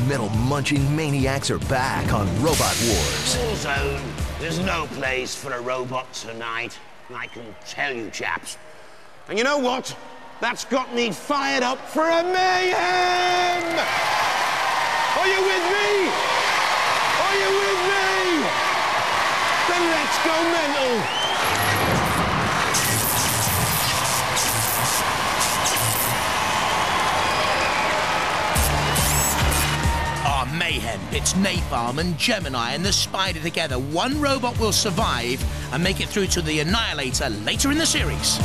metal-munching maniacs are back on Robot Wars. War zone. There's no place for a robot tonight. I can tell you, chaps. And you know what? That's got me fired up for a mayhem! Are you with me? Are you with me? Then let's go mental. Mayhem pits Napalm and Gemini and the Spider together. One robot will survive and make it through to the Annihilator later in the series.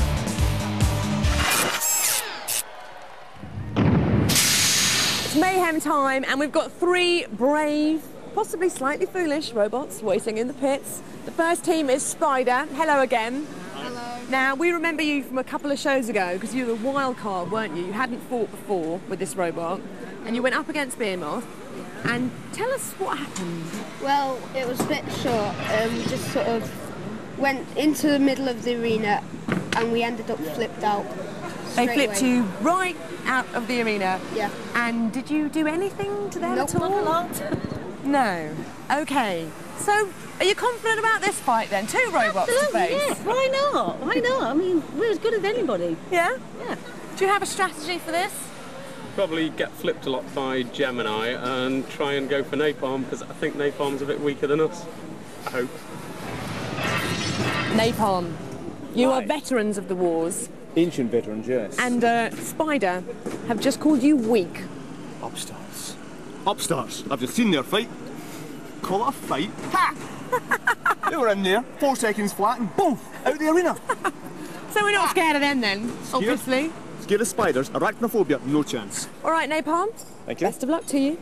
It's Mayhem time, and we've got 3 brave, possibly slightly foolish robots waiting in the pits. The first team is Spider. Hello again. Hello. Now, we remember you from a couple of shows ago because you were a wild card, weren't you? You hadn't fought before with this robot, and you went up against Behemoth. And tell us what happened. Well, it was a bit short. We just sort of went into the middle of the arena and we ended up flipped out. They flipped you right out of the arena? Yeah. And did you do anything to them Nope, at all? not a lot. No. OK. So, are you confident about this fight then? 2 robots to face? Yeah, why not? Why not? I mean, we're as good as anybody. Yeah? Yeah. Do you have a strategy for this? Probably get flipped a lot by Gemini and try and go for Napalm, because I think Napalm's a bit weaker than us. I hope. Napalm, you are veterans of the wars. Ancient veterans, yes. And Spider have just called you weak. Upstarts. Upstarts. I've just seen their fight. Call it a fight. Ha! They were in there, 4 seconds flat, and boom, out the arena. So we're not scared of them then, obviously. Scared of spiders, arachnophobia, no chance. All right, Napalm. Thank you. Best of luck to you.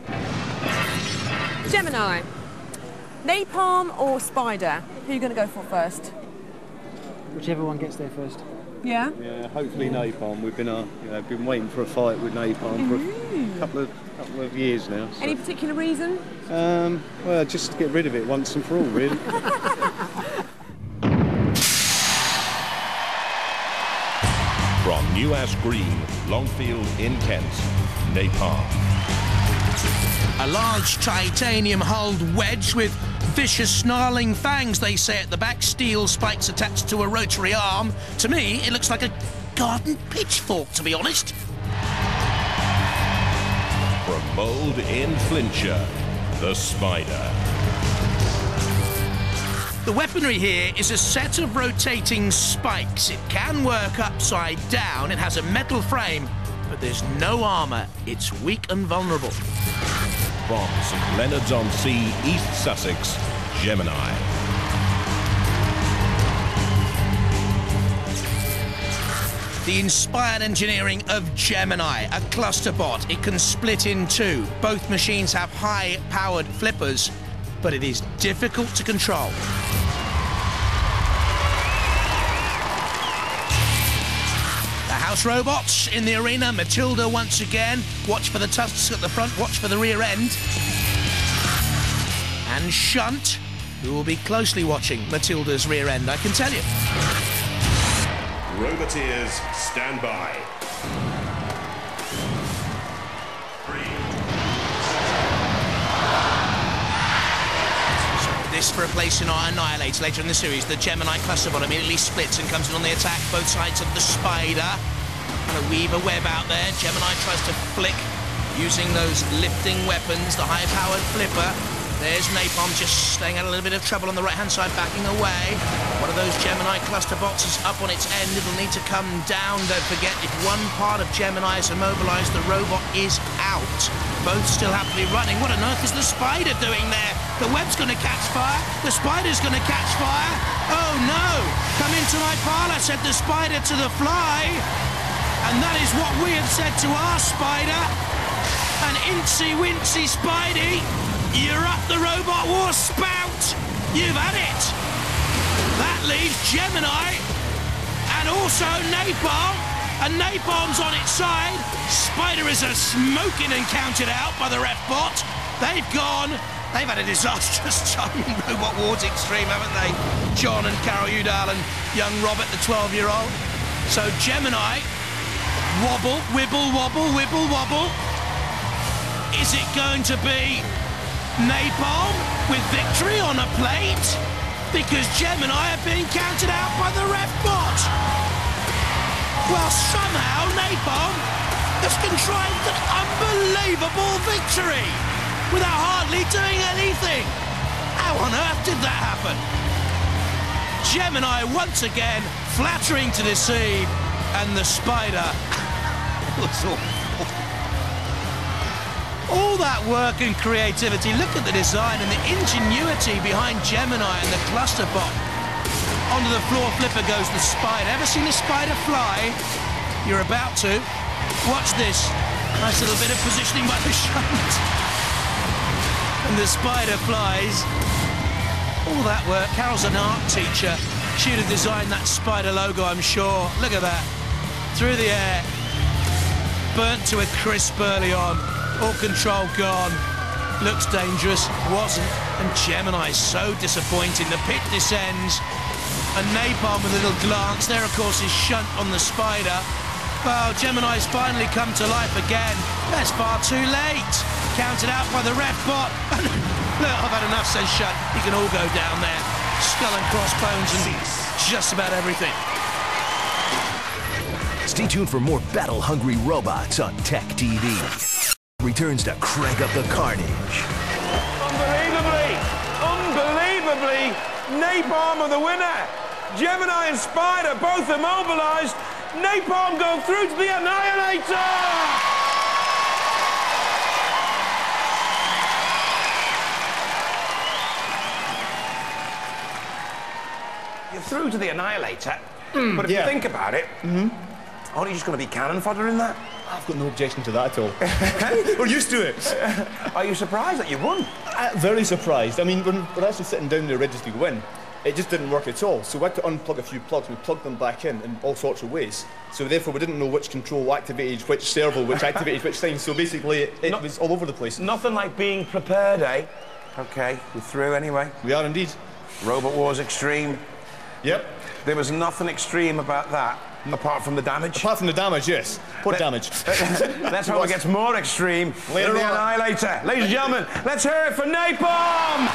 Gemini, Napalm or Spider? Who are you going to go for first? Whichever one gets there first. Yeah? Yeah, hopefully Napalm. We've been waiting for a fight with Napalm for a couple of years now. So. Any particular reason? Well, just to get rid of it once and for all, really. From New Ash Green, Longfield in Kent, Napalm. A large titanium-hulled wedge with vicious snarling fangs, they say, at the back, steel spikes attached to a rotary arm. To me, it looks like a garden pitchfork, to be honest. From Mould in Flintshire, the Spider. The weaponry here is a set of rotating spikes. It can work upside down. It has a metal frame, but there's no armour. It's weak and vulnerable. From St Leonards-on-Sea, East Sussex, Gemini. The inspired engineering of Gemini, a cluster bot. It can split in 2. Both machines have high-powered flippers, but it is difficult to control. The house robots in the arena. Matilda once again. Watch for the tusks at the front, watch for the rear end. And Shunt, who will be closely watching Matilda's rear end, I can tell you. Roboteers, stand by. This for a place in our Annihilator later in the series. The Gemini cluster bot immediately splits and comes in on the attack. Both sides of the Spider. Trying to weave a web out there. Gemini tries to flick using those lifting weapons. The high-powered flipper. There's Napalm just staying out a little bit of trouble on the right-hand side, backing away. One of those Gemini cluster bots is up on its end. It'll need to come down. Don't forget, if one part of Gemini is immobilized, the robot is out. Both still happily running. What on earth is the Spider doing there? The web's going to catch fire. The Spider's going to catch fire. Oh, no. Come into my parlour, said the Spider to the fly. And that is what we have said to our Spider. An incy-wincy Spidey. You're up the Robot War spout! You've had it! That leaves Gemini and also Napalm, and Napalm's on its side. Spider is a smoking and counted out by the ref bot. They've had a disastrous time in Robot Wars Extreme, haven't they? John and Carol Udall and young Robert, the 12-year-old. So Gemini, wobble, wibble, wobble, wibble, wobble. Is it going to be Napalm with victory on a plate? Because Gemini are being counted out by the ref bot. Well, somehow Napalm has contrived an unbelievable victory without hardly doing anything. How on earth did that happen? Gemini once again flattering to deceive, and the spider was awful. All that work and creativity. Look at the design and the ingenuity behind Gemini and the cluster bot. Onto the floor flipper goes the spider. Ever seen a spider fly? You're about to. Watch this. Nice little bit of positioning by the shunt. And the spider flies. All that work. Carol's an art teacher. She'd have designed that spider logo, I'm sure. Look at that. Through the air. Burnt to a crisp early on. All control gone. Looks dangerous. Wasn't. And Gemini's so disappointing. The pit descends. And Napalm with a little glance. There, of course, is shunt on the spider. Well, Gemini's finally come to life again. That's far too late. Counted out by the ref bot. Look, I've had enough, says Shunt. You can all go down there. Skull and crossbones and just about everything. Stay tuned for more battle-hungry robots on Tech TV. Returns to crank up the carnage. Unbelievably, Napalm are the winner. Gemini and Spider both immobilised. Napalm go through to the Annihilator! You're through to the Annihilator, but if you think about it, aren't you just going to be cannon fodder in that? I've got no objection to that at all. We're used to it. Are you surprised that you won? Very surprised. I mean, when we're actually sitting down there ready to go in, it just didn't work at all. So we had to unplug a few plugs. We plugged them back in all sorts of ways. So therefore, we didn't know which control activated which servo, which activated which thing. So basically, it was all over the place. Nothing like being prepared, eh? Okay, we're through anyway. We are indeed. Robot Wars Extreme. Yep. There was nothing extreme about that, apart from the damage. Apart from the damage, yes. What damage? Let's hope it gets more extreme later in the on. Annihilator. Ladies and gentlemen, let's hear it for Napalm!